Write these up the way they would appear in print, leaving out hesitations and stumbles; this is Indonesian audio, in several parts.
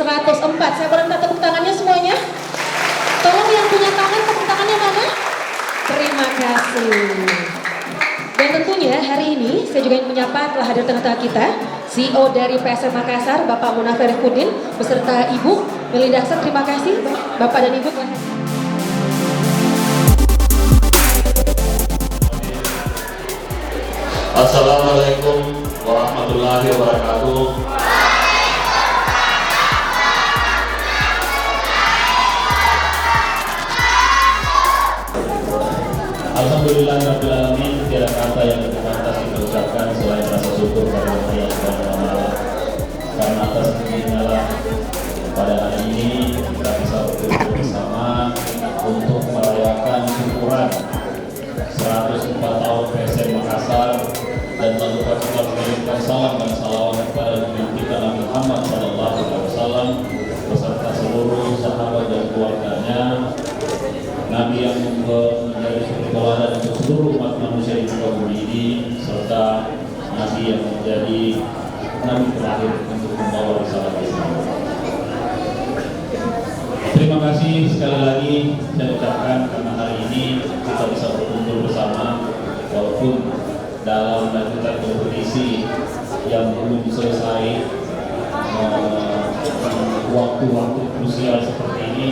104. Saya boleh minta tepuk tangannya semuanya? Tolong yang punya tangan, tepuk tangannya mana? Terima kasih. Dan tentunya hari ini saya juga ingin menyapa telah hadir tengah-tengah kita CEO dari PSM Makassar, Bapak Munafir Kudin, beserta Ibu Melinda Aksan. Terima kasih Bapak dan Ibu. Assalamualaikum warahmatullahi wabarakatuh. Alhamdulillahirabbil alamin, tiada kata yang lebih pantas kita ucapkan selain rasa syukur pada Allah Subhanahu wa taala. Karena atas izinnya pada hari ini kita bisa berkumpul bersama untuk merayakan syukuran 104 tahun PSM Makassar dan lalu kita mengirimkan salam dan salawat kepada Nabi kita Nabi Muhammad SAW beserta seluruh sahabat dan keluarganya, Nabi yang menjadi suri teladan untuk seluruh umat manusia di muka bumi ini, serta Nabi yang menjadi Nabi terakhir untuk membawa risalah Islam. Terima kasih sekali lagi saya ucapkan karena hari ini kita bisa berkumpul bersama walaupun dalam lanjutan kompetisi yang belum selesai, waktu-waktu krusial seperti ini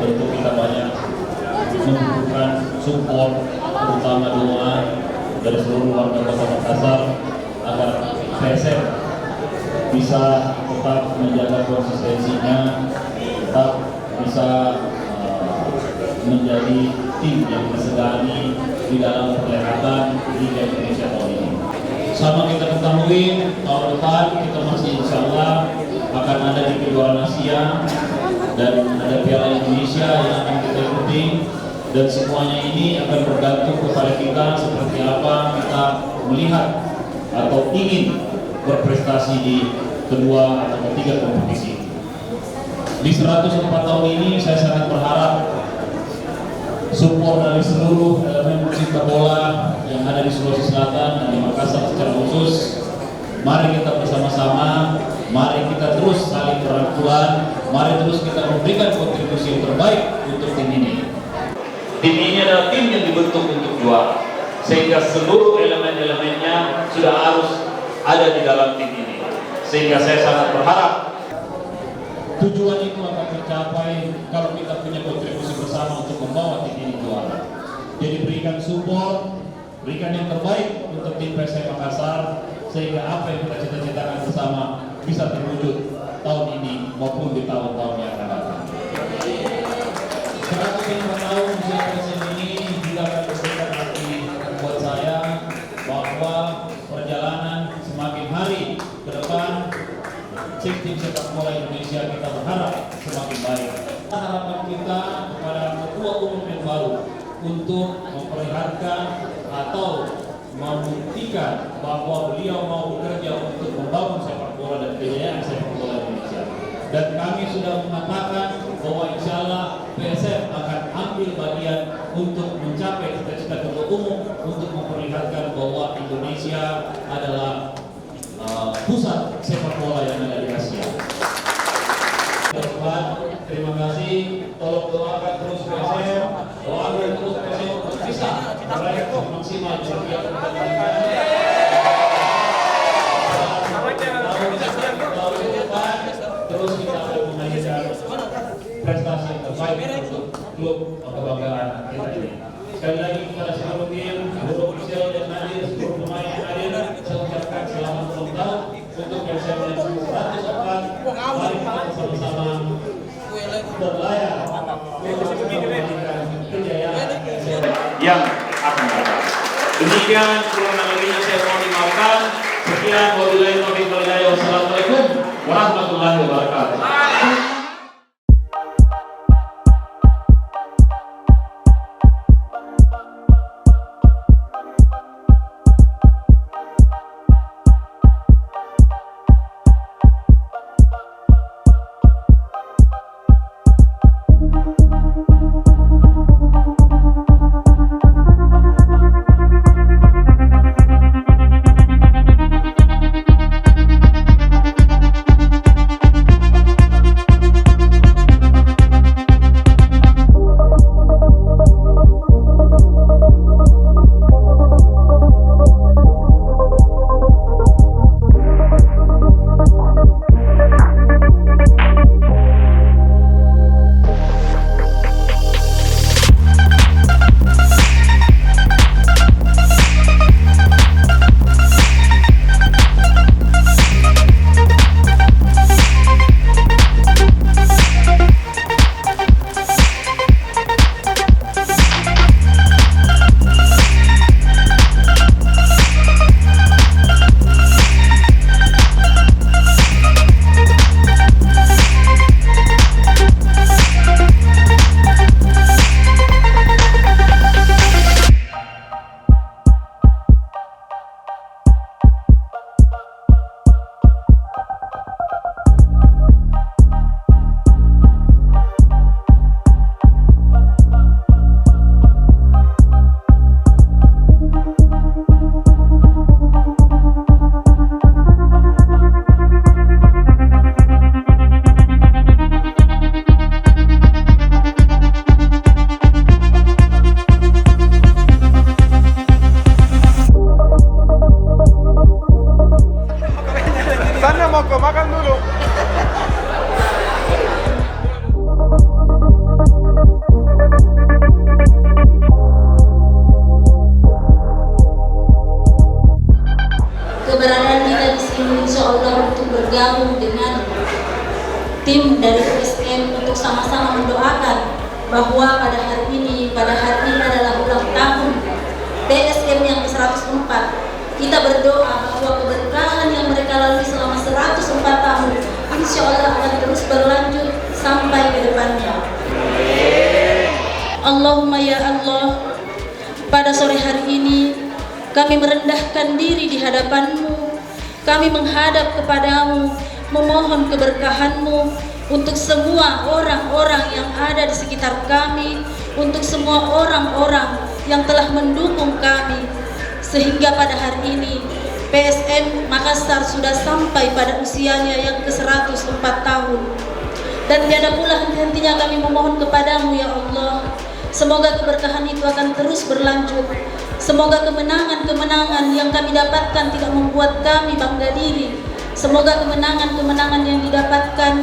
tentu kita banyak membutuhkan support, terutama doa dari seluruh warga Kota Makassar agar PSM bisa tetap menjaga konsistensinya, tetap bisa menjadi tim yang disegani di dalam perhelatan Liga Indonesia tahun ini. Sama kita ketahui, tahun depan kita masih insya Allah akan ada di kejuaraan Asia dan ada Piala Indonesia yang akan kita ikuti, dan semuanya ini akan bergantung kepada kita seperti apa kita melihat atau ingin berprestasi di kedua atau ketiga kompetisi. Di 104 tahun ini saya sangat berharap support dari seluruh elemen pecinta bola yang ada di Sulawesi Selatan dan di Makassar secara khusus. Mari kita bersama-sama, mari kita terus saling berangkulan, mari terus kita memberikan kontribusi yang terbaik untuk tim ini. Tim ini adalah tim yang dibentuk untuk juara, sehingga seluruh elemen-elemennya sudah harus ada di dalam tim ini. Sehingga saya sangat berharap tujuan itu akan tercapai kalau kita punya kontribusi bersama untuk membawa tim ini juara. Jadi berikan support, berikan yang terbaik untuk tim PSM Makassar sehingga apa yang kita cita-citakan bersama bisa terwujud tahun ini maupun di tahun-tahun yang akan datang. 105 tahun usia PSM ini juga akan memberikan arti buat saya bahwa perjalanan semakin hari ke depan tim sepak bola Indonesia kita berharap semakin baik. Harapan kita kepada ketua umum yang baru untuk memperlihatkan atau membuktikan bahwa beliau mau bekerja untuk membangun sepak bola dan kejayaan sepak bola Indonesia. Dan kami sudah mengatakan bahwa insya Allah PSM akan ambil bagian untuk mencapai cita-cita ketua umum untuk memperlihatkan bahwa Indonesia adalah pusat sepak bola yang ada di Asia. Terima kasih. Tolong doakan terus PSM, doakan terus PSM untuk bisa meraih maksimal di setiap pertandingan. Terus kita akan menghadirkan prestasi yang terbaik untuk klub kebanggaan kita ini. Sekali lagi kepada seluruh tim, seluruh ofisial yang hadir, seluruh pemain yang hadir, saya ucapkan selamat ulang tahun untuk PSM yang 104. Mari kita bersama-sama berlayar untuk memberikan kejayaan yang akan datang. Demikian kurang lebihnya saya mohon dimaafkan. Sekian, wabillahi taufiq wal hidayah. Wassalamualaikum warahmatullahi wabarakatuh. PSM yang ke-104. Kita berdoa bahwa keberkahan yang mereka lalui selama 104 tahun insya Allah akan terus berlanjut sampai ke depannya. Allahumma ya Allah, pada sore hari ini kami merendahkan diri di hadapan-Mu. Kami menghadap kepadamu, memohon keberkahan-Mu untuk semua orang-orang yang ada di sekitar kami, untuk semua orang-orang yang telah mendukung kami, sehingga pada hari ini PSM Makassar sudah sampai pada usianya yang ke-104 tahun. Dan tiada pula henti-hentinya kami memohon kepadamu ya Allah, semoga keberkahan itu akan terus berlanjut. Semoga kemenangan-kemenangan yang kami dapatkan tidak membuat kami bangga diri. Semoga kemenangan-kemenangan yang didapatkan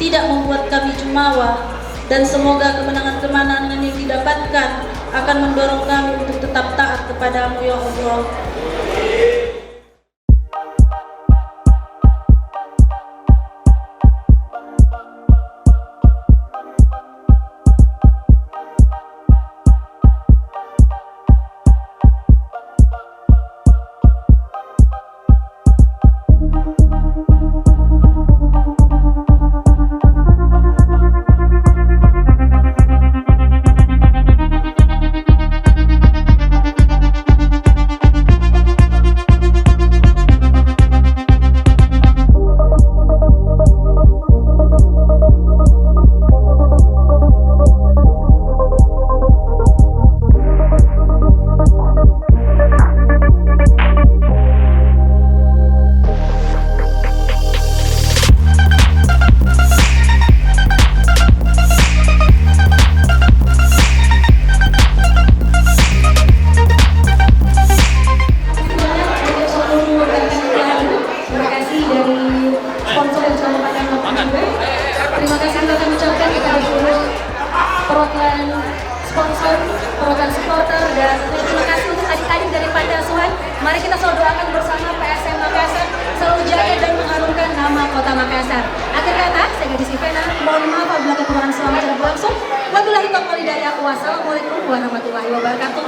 tidak membuat kami jumawa. Dan semoga kemenangan-kemenangan yang didapatkan akan mendorong kami untuk tetap taat kepadamu ya Allah. Perwakilan supporter, dan terima kasih untuk adik-adik dari Panti Asuhan. Mari kita selalu doakan bersama PSM Makassar selalu jaga dan mengharumkan nama kota Makassar. Akhir kata, saya Gadis Ivena, mohon maaf apabila kekurangan selama tidak berlangsung. Wabillahi taufiq wal hidayah. Wassalamualaikum warahmatullahi wabarakatuh.